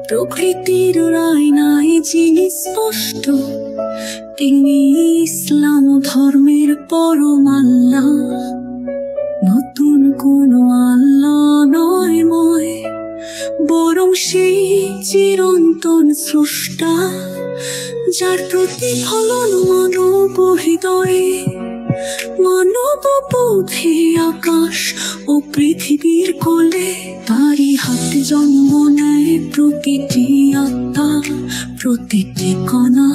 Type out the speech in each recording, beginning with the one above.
প্রকৃতির আয়নায় যিনি স্পষ্ট, তিনি ইসলাম ধর্মের পরম আল্লাহ। নতুন কোন আল্লাহ নয় ময়, বরং সেই চিরন্তন স্রষ্টা, যার প্রতিফলন মানব হৃদয়ে, মানব বোধে আকাশ ও পৃথিবীর কোলে। তারই হাতে জন্ম নেয় প্রতিটি আত্মা, প্রতিটি কণা।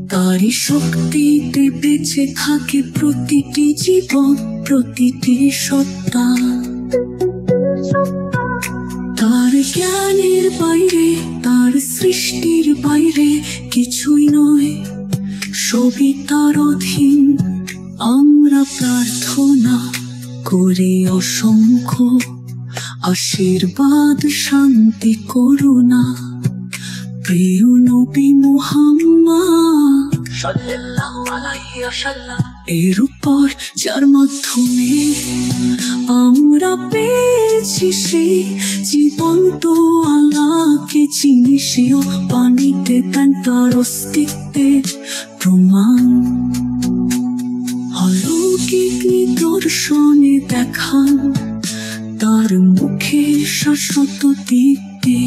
তারই শক্তিতে বেঁচে থাকে প্রতিটি জীবন, প্রতিটি সত্তা। তার জ্ঞানের বাইরে, তার সৃষ্টির বাইরে কিছুই নয়, সবই তার অধীন। আমরা প্রার্থনা করি অসংখ্য, আশীর্বাদ শান্তি করুণা প্রিয় নবী মুহাম্মদ সাল্লাল্লাহু আলাইহি ওয়াসাল্লাম এর উপর, যার মাধ্যমে আমরা পেয়েছি সেই জীবন্ত আল্লাহকে। চিনি সেও পানিতে দেন তার অস্তিত্বের প্রমাণ, অলৌকিক নিদর্শনে দেখান তার মুখে শাশ্বত দীপ্তি,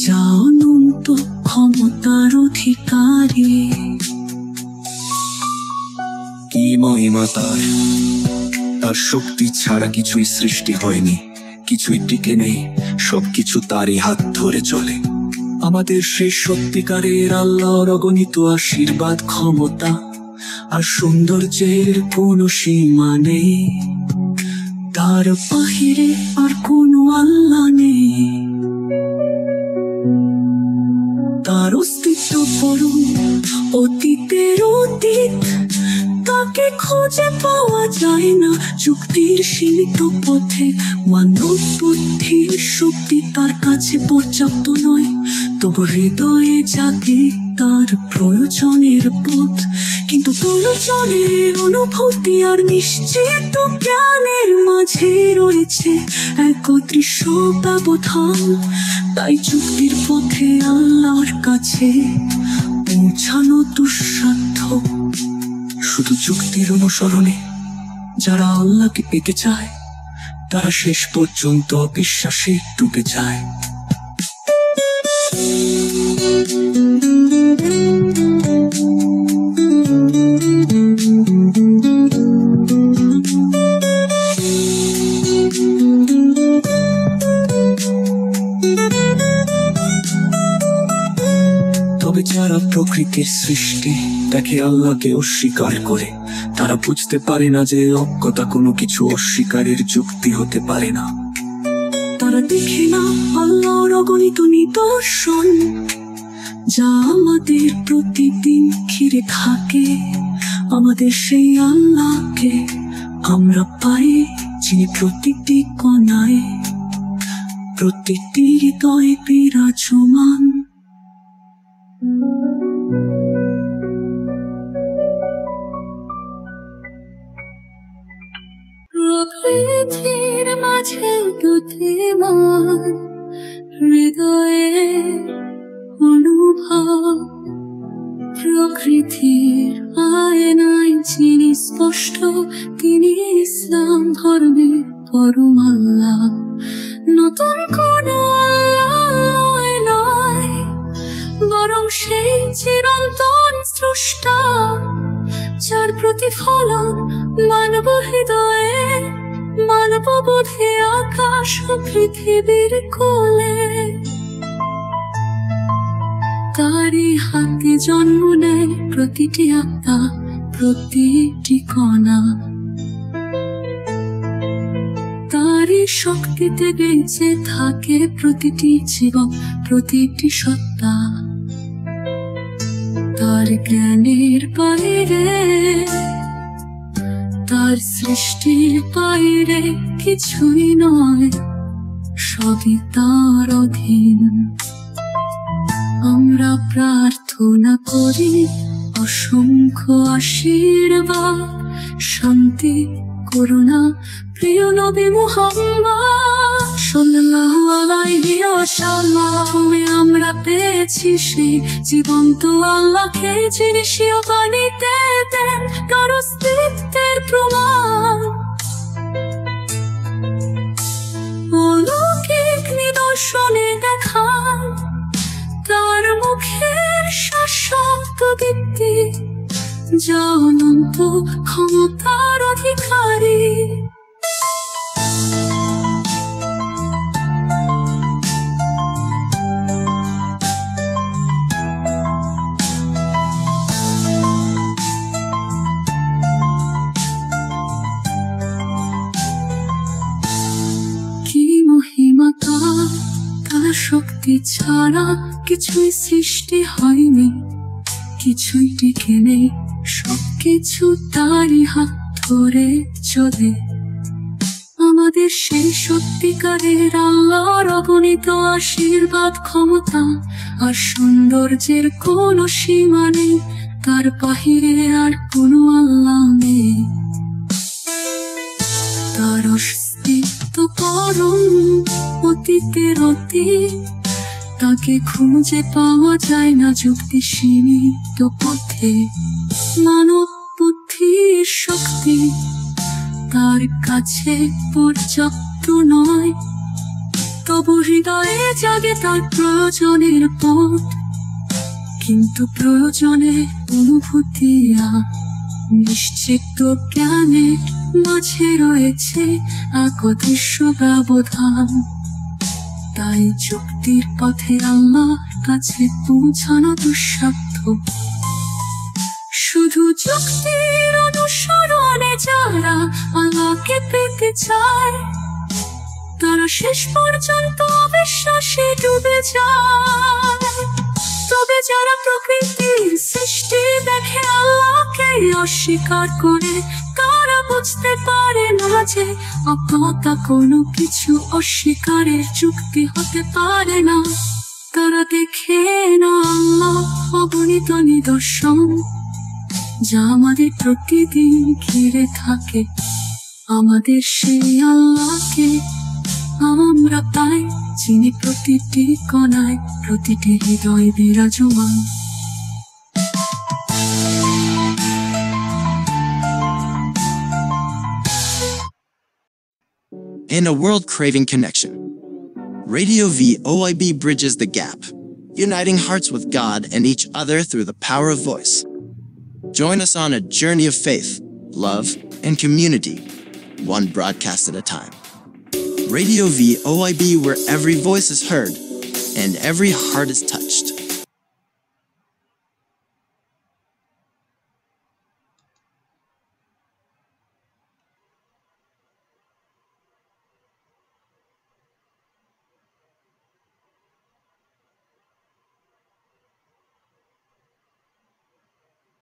যা অনন্ত ক্ষমতার অধিকারী। কি মহিমা তার! তার শক্তি ছাড়া কিছুই সৃষ্টি হয়নি, কিছুই টিকে নেই, সবকিছু তারই হাত ধরে চলে। আমাদের সেই সত্যিকারের আল্লাহর অগণিত আশীর্বাদ, ক্ষমতা আর সৌন্দর্যের কোনো সীমা নেই। তার বাহিরে আর কোনো আল্লাহ নেই। তার অস্তিত্ব পরম, অতীতের অতীত, তাকে খুঁজে পাওয়া যায় না যুক্তির সীমিত পথে। মানব বুদ্ধির শক্তি তার কাছে পর্যাপ্ত নয়, তবু হৃদয়ে জাগে তার প্রয়োজনের পথ। কিন্তু প্রয়োজনের অনুভূতি আর নিশ্চিত জ্ঞানের মাঝে রয়েছে এক অদৃশ্য ব্যবধান। তাই যুক্তির পথে আল্লাহর কাছে পৌঁছানো দুঃসাধ্য। শুধু যুক্তির অনুসরণে যারা আল্লাহকে পেতে চায়, তারা শেষ পর্যন্ত অবিশ্বাসে ডুবে যায়। তবে যারা প্রকৃতির সৃষ্টি দেখে আল্লাহকে অস্বীকার করে, তারা বুঝতে পারে না যে অজ্ঞতা কোনো কিছু অস্বীকারের যুক্তি হতে পারে না। তারা দেখে না আল্লাহর অগণিত নিদর্শন, যা আমাদের প্রতিদিন ঘিরে থাকে। আমাদের সেই আল্লাহকে আমরা পাই, যিনি প্রতিটি কণায়, প্রতিটি হৃদয়ে বিরাজমান। প্রকৃতির মাঝে বুদ্ধিমান, হৃদয়ে অনুভব, প্রকৃতির আয়নায় যিনি স্পষ্ট, তিনি ইসলাম ধর্মের পরম আল্লাহ। নতুন কোন আল্লাহ নয়, বরং সেই চিরন্তন স্রষ্টা, যার প্রতিফলন মানব হৃদয়ে, মানব বোধে আকাশ ও পৃথিবীর কোলে। তারই হাতে জন্ম নেয় প্রতিটি আত্মা, প্রতিটি কণা। তারই শক্তিতে বেঁচে থাকে প্রতিটি জীবন, প্রতিটি সত্তা। তার জ্ঞানের বাইরে, তার সৃষ্টির বাইরে কিছুই নয়, সবই তার অধীন। আমরা প্রার্থনা করি অসংখ্য আশীর্বাদ, শান্তি, করুণা প্রিয় নবী মুহাম্মদ সাল্লাল্লাহু আলাইহি ওয়াসাল্লাম। তুমি আমরা পেয়েছি সেই জীবন্ত আল্লাহকে, যিনি স্বীয় বাণীতে দেন তার অস্তিত্বের প্রমাণ। অলৌকিক নিদর্শনে দেখান তার মুখের শাশ্বত দীপ্তি, যা অনন্ত ক্ষমতার অধিকারী। কি মহিমা তার শক্তি ছাড়া কিছুই সৃষ্টি হয়নি, কিছুই টিকে নেই, সবকিছু তারই হাত ধরে চলে। আমাদের সেই সত্যিকারের আল্লাহর অগণিত আশীর্বাদ, ক্ষমতা আর সৌন্দর্যের কোনো সীমা নেই, তার বাহিরে আর কোনো আল্লাহ নেই। তার অস্তিত্ব পরম, অতীতের অতীত, তাকে খুঁজে পাওয়া যায় না যুক্তি সীমিত পথে। মানব বুদ্ধির শক্তি তার কাছে পর্যাপ্ত নয়, তবু হৃদয়ে জাগে তার প্রয়োজনের পথ। কিন্তু প্রয়োজনে অনুভূতি আর নিশ্চিত জ্ঞানের মাঝে রয়েছে এক অদৃশ্য ব্যবধান। তাই যুক্তির পথে আল্লাহর কাছে পৌঁছানো দুঃসাধ্য। শুধু যুক্তির অনুসরণে যারা আল্লাহকে পেতে চায়, তারা শেষ পর্যন্ত অবিশ্বাসে ডুবে যায়। তবে যারা প্রকৃতির সৃষ্টি দেখে আল্লাহকে অস্বীকার করে, তারা বুঝতে পারে না যে অজ্ঞতা কোনো কিছু অস্বীকারের যুক্তি হতে পারে না। তারা দেখে না আল্লাহ অগণিত নিদর্শন, যা আমাদের প্রতিদিন ঘিরে থাকে। আমাদের সেই আল্লাহকে আমরা পাই, যিনি প্রতিটি কণায়, প্রতিটি হৃদয় বিরাজমান। In a world craving connection, Radio VOIB bridges the gap, uniting hearts with God and each other through the power of voice. Join us on a journey of faith, love, and community, one broadcast at a time. Radio VOIB, where every voice is heard and every heart is touched.